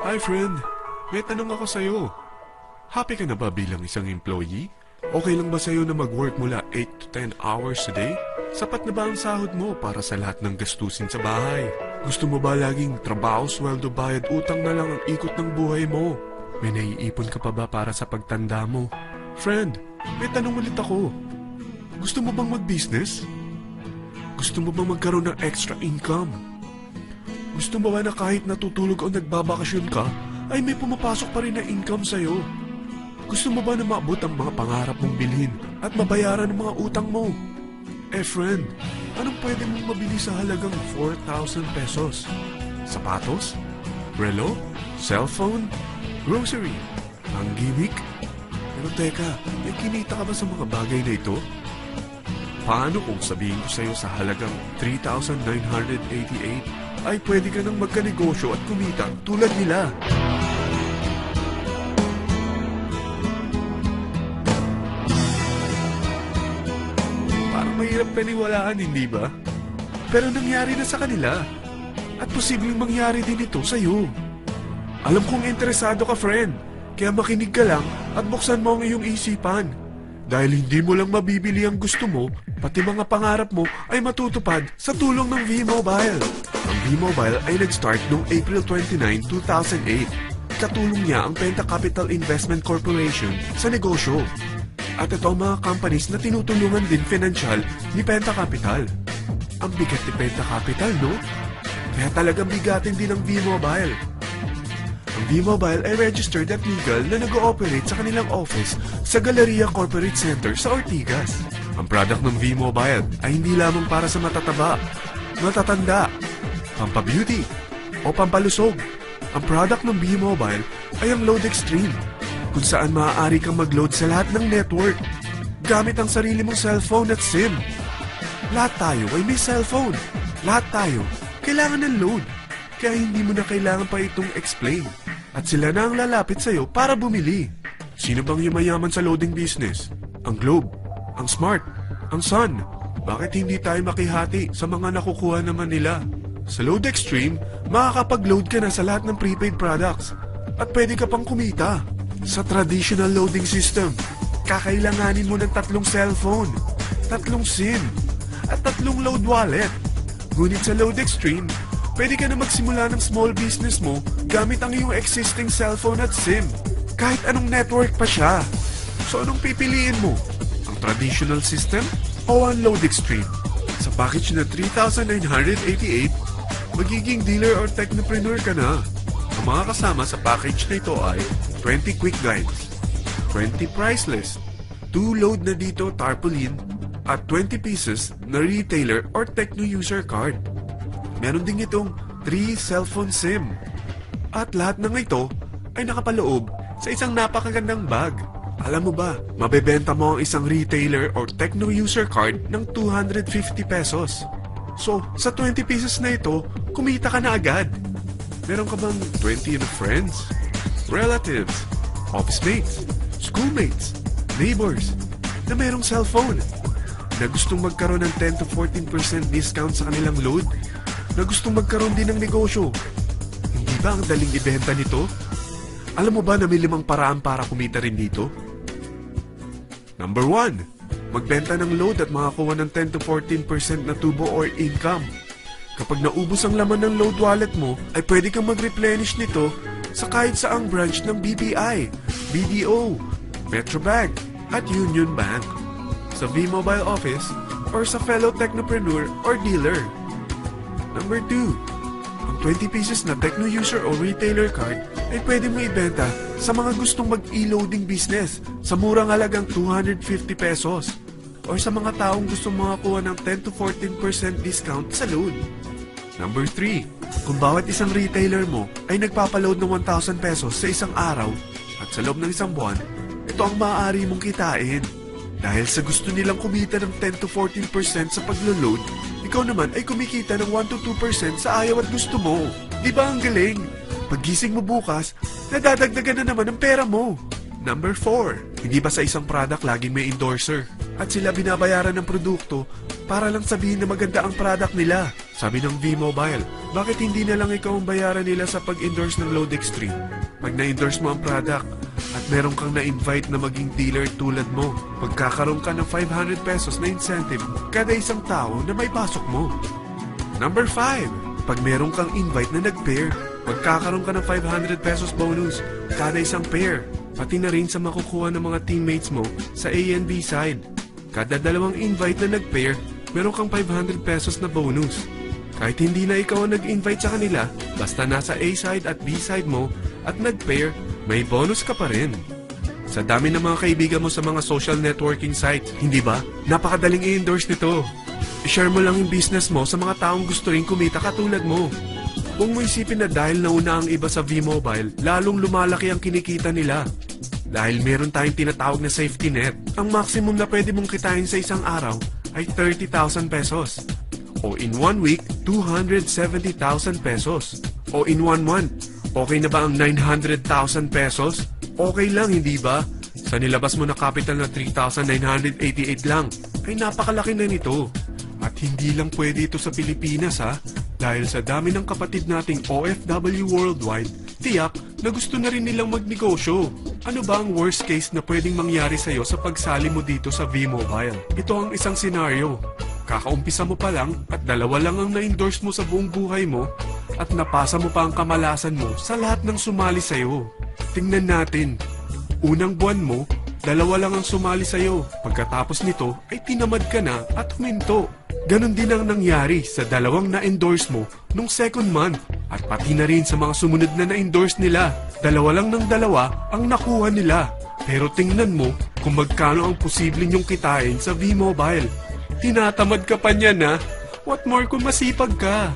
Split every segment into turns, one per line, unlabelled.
Hi friend, may tanong ako sa'yo. Happy ka na ba bilang isang employee? Okay lang ba sa'yo na mag-work mula 8 to 10 hours a day? Sapat na ba ang sahod mo para sa lahat ng gastusin sa bahay? Gusto mo ba laging trabaho, sweldo, bayad, utang na lang ang ikot ng buhay mo? May naiipon ka pa ba para sa pagtanda mo? Friend, may tanong ulit ako. Gusto mo bang mag-business? Gusto mo bang magkaroon ng extra income? Gusto mo ba na kahit natutulog o nagbabakasyon ka, ay may pumapasok pa rin na income sa'yo? Gusto mo ba na maabot ang mga pangarap mong bilhin at mabayaran ang mga utang mo? Friend, anong pwede mong mabili sa halagang 4,000 pesos? Sapatos? Relo? Cellphone? Grocery? Ang gimmick? Pero teka, may kinita ka ba sa mga bagay na ito? Paano kung sabihin ko sa'yo sa halagang 3,988 ay pwede ka nang magkanegosyo at kumita tulad nila? Parang mahirap paniwalaan, hindi ba? Pero nangyari na sa kanila. At posibleng mangyari din ito sa'yo. Alam kong interesado ka, friend. Kaya makinig ka lang at buksan mo ang iyong isipan. Dahil hindi mo lang mabibili ang gusto mo, pati mga pangarap mo ay matutupad sa tulong ng V-Mobile. Ang V-Mobile ay nag-start noong April 29, 2008. Katulong niya ang Penta Capital Investment Corporation sa negosyo. At ito ang mga companies na tinutulungan din financial ni Penta Capital. Ang bigat ni Penta Capital, no? Kaya talagang bigatin din ang V-Mobile. Ang V-Mobile ay registered at legal na nag-ooperate sa kanilang office sa Galleria Corporate Center sa Ortigas. Ang product ng V-Mobile ay hindi lamang para sa matataba, matatanda, pampabeauty, o pampalusog. Ang product ng V-Mobile ay ang Load Extreme, kung saan maaari kang mag-load sa lahat ng network gamit ang sarili mong cellphone at SIM. Lahat tayo ay may cellphone. Lahat tayo kailangan ng load. Kaya hindi mo na kailangan pa itong explain. At sila na ang lalapit sa'yo para bumili. Sino bang yumayaman sa loading business? Ang Globe, ang Smart, ang Sun. Bakit hindi tayo makihati sa mga nakukuha naman nila? Sa Load Extreme, makakapag-load ka na sa lahat ng prepaid products. At pwede ka pang kumita. Sa traditional loading system, kakailanganin mo ng 3 cellphone, 3 SIM, at 3 load wallet. Ngunit sa Load Extreme, pwede ka na magsimula ng small business mo gamit ang iyong existing cellphone at SIM. Kahit anong network pa siya. So anong pipiliin mo? Ang traditional system o ang Load Extreme? Sa package na 3,988, magiging dealer or technopreneur ka na. Ang mga kasama sa package na ito ay 20 quick guides, 20 price list, 2 load na dito tarpaulin, at 20 pieces na retailer or techno user card. Meron din itong 3 cellphone SIM. At lahat ng ito ay nakapaloob sa isang napakagandang bag. Alam mo ba, mabebenta mo ang isang retailer or techno user card ng 250 pesos. So, sa 20 pieces na ito, kumita ka na agad. Meron ka bang 20 friends, relatives, office mates, schoolmates, neighbors na merong cellphone? Na gustong magkaroon ng 10 to 14% discount sa kanilang load? Na gustong magkaroon din ng negosyo? Hindi ba ang daling ibenta nito? Alam mo ba na may 5 paraan para kumita rin dito? Number 1, magbenta ng load at makakuha ng 10 to 14% na tubo or income. Kapag naubos ang laman ng load wallet mo, ay pwede kang mag-replenish nito sa kahit saang branch ng BPI, BDO, Metrobank, at Union Bank, sa V-Mobile office, or sa fellow technopreneur or dealer. Number 2, ang 20 pieces na techno user o retailer card ay pwede mo ibenta sa mga gustong mag-e-loading business sa murang halagang 250 pesos or sa mga taong gustong makakuha ng 10 to 14% discount sa load. Number 3, kung bawat isang retailer mo ay nagpapaload ng 1,000 pesos sa isang araw at sa loob ng isang buwan, ito ang maaari mong kitain. Dahil sa gusto nilang kumita ng 10 to 14% sa paglo-load, ikaw naman ay kumikita ng 1 to 2% sa ayaw at gusto mo. Di ba ang galing? Paggising mo bukas, nadadagdagan na naman ang pera mo. Number 4, hindi ba sa isang product laging may endorser? At sila binabayaran ng produkto para lang sabihin na maganda ang product nila. Sabi ng V-Mobile, bakit hindi na lang ikaw ang bayaran nila sa pag-endorse ng Load Extreme? Pag na-endorse mo ang product at meron kang na-invite na maging dealer tulad mo, magkakaroon ka ng 500 pesos na incentive kada isang tao na may pasok mo. Number 5, pag meron kang invite na nag-pair, magkakaroon ka ng 500 pesos bonus kada isang pair, pati na rin sa makukuha ng mga teammates mo sa A and B side. Kada dalawang invite na nag-pair, meron kang 500 pesos na bonus. Kahit hindi na ikaw ang nag-invite sa kanila, basta nasa A side at B side mo at nag-pair, may bonus ka pa rin. Sa dami ng mga kaibigan mo sa mga social networking sites, hindi ba? Napakadaling i-endorse nito. I-share mo lang yung business mo sa mga taong gusto rin kumita katulad mo. Kung mo isipin na dahil nauna ang iba sa V-Mobile, lalong lumalaki ang kinikita nila. Dahil meron tayong tinatawag na safety net, ang maximum na pwede mong kitain sa isang araw ay 30,000 pesos. O in 1 week, 270,000 pesos. O in 1 month, okay na ba ang 900,000 pesos? Okay lang, hindi ba? Sa nilabas mo na capital na 3,988 lang, ay napakalaki na nito. At hindi lang pwede ito sa Pilipinas ha, dahil sa dami ng kapatid nating OFW worldwide, tiyak na gusto na rin nilang magnegosyo. Ano ba ang worst case na pwedeng mangyari sa'yo sa pagsali mo dito sa V-Mobile? Ito ang isang senaryo. Kakaumpisa mo pa lang at dalawa lang ang na-endorse mo sa buong buhay mo at napasa mo pa ang kamalasan mo sa lahat ng sumali sa'yo. Tingnan natin. Unang buwan mo, dalawa lang ang sumali sa'yo. Pagkatapos nito ay tinamad ka na at huminto. Ganon din ang nangyari sa dalawang na-endorse mo nung second month at pati na rin sa mga sumunod na na-endorse nila. Dalawa lang ng dalawa ang nakuha nila. Pero tingnan mo kung magkano ang posible nyong kitain sa V-Mobile. Tinatamad ka pa niyan ha? What more kung masipag ka?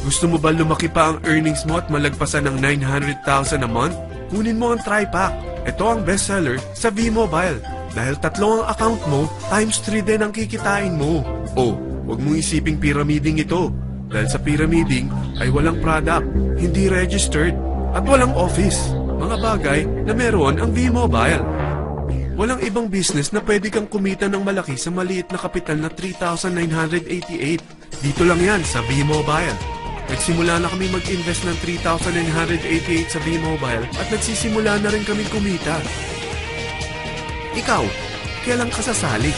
Gusto mo ba lumaki pa ang earnings mo at malagpasan ng 900,000 a month? Kunin mo ang TriPack. Ito ang bestseller sa V-Mobile. Dahil 3 ang account mo, times 3 din ang kikitain mo. O, huwag mong isiping pyramiding ito. Dahil sa pyramiding ay walang product, hindi registered, at walang office. Mga bagay na meron ang V-Mobile. Walang ibang business na pwede kang kumita ng malaki sa maliit na kapital na 3,988. Dito lang yan sa V-Mobile. Nagsimula na kami mag-invest ng 3,988 sa V-Mobile at nagsisimula na rin kami kumita. Ikaw, kailan ka sasali?